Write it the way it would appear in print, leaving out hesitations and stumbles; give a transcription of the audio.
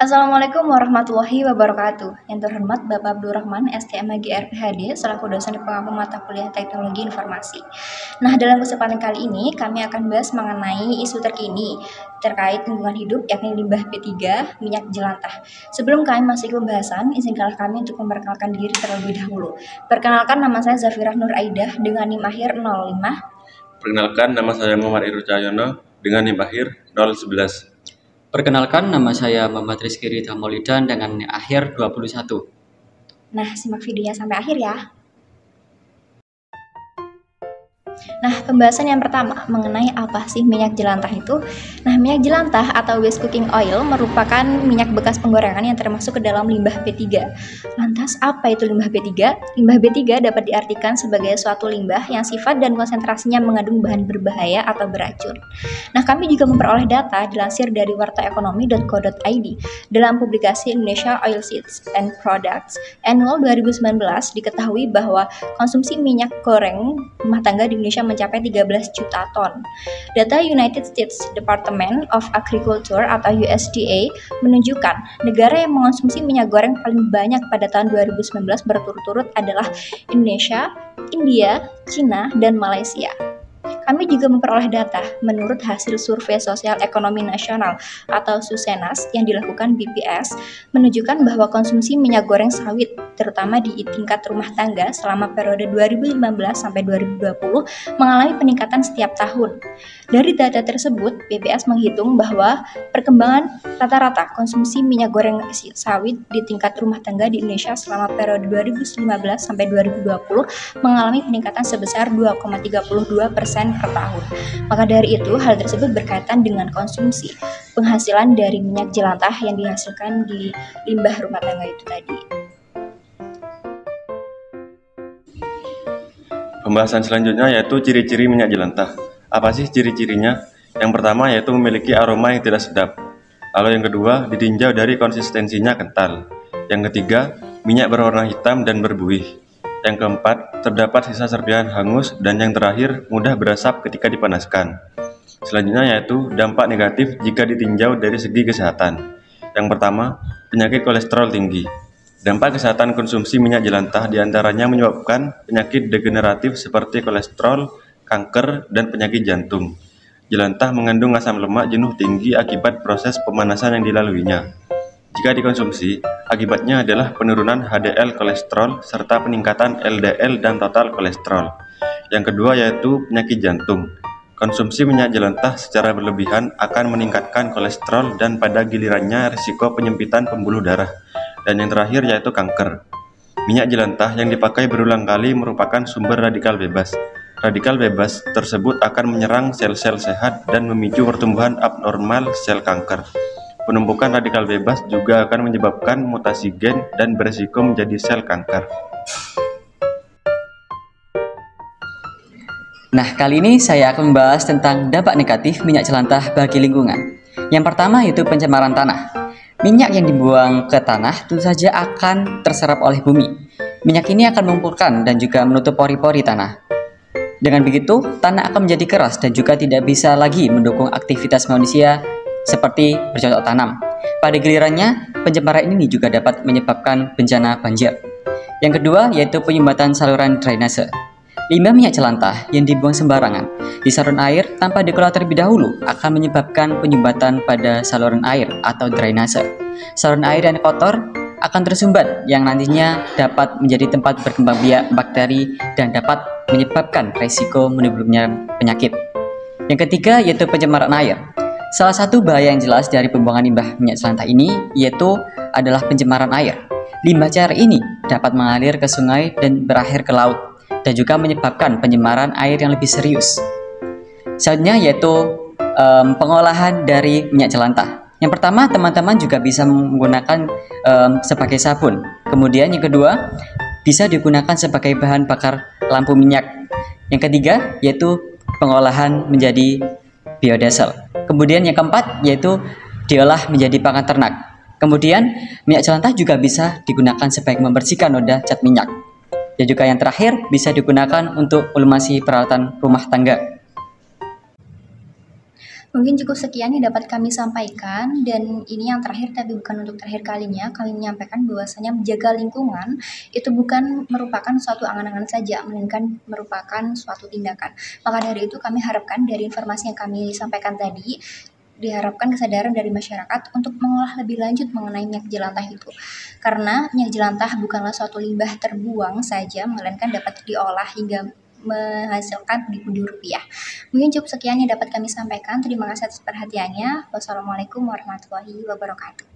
Assalamualaikum warahmatullahi wabarakatuh. Yang terhormat Bapak Abdurrahman, STMAG RPHD, selaku dosen di pengampu mata kuliah Teknologi Informasi. Nah, dalam kesempatan kali ini kami akan bahas mengenai isu terkini terkait lingkungan hidup, yakni limbah P3, minyak jelantah. Sebelum kami masuk ke pembahasan, izinkanlah kami untuk memperkenalkan diri terlebih dahulu. Perkenalkan, nama saya Zafirah Nur Aidah dengan NIM akhir 05. Perkenalkan, nama saya Muhammad Irul Cahyono dengan NIM akhir 011. Perkenalkan, nama saya Muhammad Rizky Ridha Maulidan dengan akhir 21. Nah, simak videonya sampai akhir ya. Nah, pembahasan yang pertama mengenai apa sih minyak jelantah itu. Nah, minyak jelantah atau waste cooking oil merupakan minyak bekas penggorengan yang termasuk ke dalam limbah B3. Lantas, apa itu limbah B3? Limbah B3 dapat diartikan sebagai suatu limbah yang sifat dan konsentrasinya mengandung bahan berbahaya atau beracun. Nah, kami juga memperoleh data dilansir dari wartaekonomi.co.id dalam publikasi Indonesia Oilseeds and Products Annual 2019 diketahui bahwa konsumsi minyak goreng rumah tangga di Indonesia mencapai 13 juta ton. Data United States Department of Agriculture atau USDA menunjukkan negara yang mengonsumsi minyak goreng paling banyak pada tahun 2019 berturut-turut adalah Indonesia, India, Cina, dan Malaysia. Kami juga memperoleh data menurut hasil Survei Sosial Ekonomi Nasional atau SUSENAS yang dilakukan BPS menunjukkan bahwa konsumsi minyak goreng sawit terutama di tingkat rumah tangga selama periode 2015 sampai 2020 mengalami peningkatan setiap tahun. Dari data tersebut, BPS menghitung bahwa perkembangan rata-rata konsumsi minyak goreng sawit di tingkat rumah tangga di Indonesia selama periode 2015 sampai 2020 mengalami peningkatan sebesar 2,32% per tahun. Maka dari itu, hal tersebut berkaitan dengan konsumsi penghasilan dari minyak jelantah yang dihasilkan di limbah rumah tangga itu tadi. Pembahasan selanjutnya yaitu ciri-ciri minyak jelantah. Apa sih ciri-cirinya? Yang pertama yaitu memiliki aroma yang tidak sedap. Lalu yang kedua, ditinjau dari konsistensinya kental. Yang ketiga, minyak berwarna hitam dan berbuih. Yang keempat, terdapat sisa serpihan hangus, dan yang terakhir, mudah berasap ketika dipanaskan. Selanjutnya yaitu dampak negatif jika ditinjau dari segi kesehatan. Yang pertama, penyakit kolesterol tinggi. Dampak kesehatan konsumsi minyak jelantah diantaranya menyebabkan penyakit degeneratif seperti kolesterol, kanker, dan penyakit jantung. Jelantah mengandung asam lemak jenuh tinggi akibat proses pemanasan yang dilaluinya. Jika dikonsumsi, akibatnya adalah penurunan HDL kolesterol serta peningkatan LDL dan total kolesterol. Yang kedua yaitu penyakit jantung. Konsumsi minyak jelantah secara berlebihan akan meningkatkan kolesterol dan pada gilirannya risiko penyempitan pembuluh darah. Dan yang terakhir yaitu kanker. Minyak jelantah yang dipakai berulang kali merupakan sumber radikal bebas. Radikal bebas tersebut akan menyerang sel-sel sehat dan memicu pertumbuhan abnormal sel kanker. Penumpukan radikal bebas juga akan menyebabkan mutasi gen dan beresiko menjadi sel kanker. Nah, kali ini saya akan membahas tentang dampak negatif minyak jelantah bagi lingkungan. Yang pertama yaitu pencemaran tanah. Minyak yang dibuang ke tanah tentu saja akan terserap oleh bumi. Minyak ini akan mengumpulkan dan juga menutup pori-pori tanah. Dengan begitu, tanah akan menjadi keras dan juga tidak bisa lagi mendukung aktivitas manusia seperti bercocok tanam. Pada gilirannya, pencemaran ini juga dapat menyebabkan bencana banjir. Yang kedua yaitu penyumbatan saluran drainase. Limbah minyak jelantah yang dibuang sembarangan di saluran air tanpa dikelola terlebih dahulu akan menyebabkan penyumbatan pada saluran air atau drainase. Saluran air yang kotor akan tersumbat yang nantinya dapat menjadi tempat berkembang biak bakteri dan dapat menyebabkan risiko menimbulnya penyakit. Yang ketiga yaitu pencemaran air. Salah satu bahaya yang jelas dari pembuangan limbah minyak jelantah ini yaitu adalah pencemaran air. Limbah cair ini dapat mengalir ke sungai dan berakhir ke laut dan juga menyebabkan pencemaran air yang lebih serius. Selanjutnya yaitu pengolahan dari minyak jelantah. Yang pertama, teman-teman juga bisa menggunakan sebagai sabun. Kemudian yang kedua, bisa digunakan sebagai bahan bakar lampu minyak. Yang ketiga yaitu pengolahan menjadi biodiesel. Kemudian yang keempat yaitu diolah menjadi pakan ternak. Kemudian minyak jelantah juga bisa digunakan sebagai membersihkan noda cat minyak. Dan juga yang terakhir bisa digunakan untuk melumasi peralatan rumah tangga. Mungkin cukup sekian yang dapat kami sampaikan, dan ini yang terakhir tapi bukan untuk terakhir kalinya. Kami menyampaikan bahwasanya menjaga lingkungan itu bukan merupakan suatu angan-angan saja, melainkan merupakan suatu tindakan. Maka dari itu kami harapkan dari informasi yang kami sampaikan tadi, diharapkan kesadaran dari masyarakat untuk mengolah lebih lanjut mengenai minyak jelantah itu. Karena minyak jelantah bukanlah suatu limbah terbuang saja, melainkan dapat diolah hingga menghasilkan pundi-pundi rupiah. Mungkin cukup sekian yang dapat kami sampaikan. Terima kasih atas perhatiannya. Wassalamualaikum warahmatullahi wabarakatuh.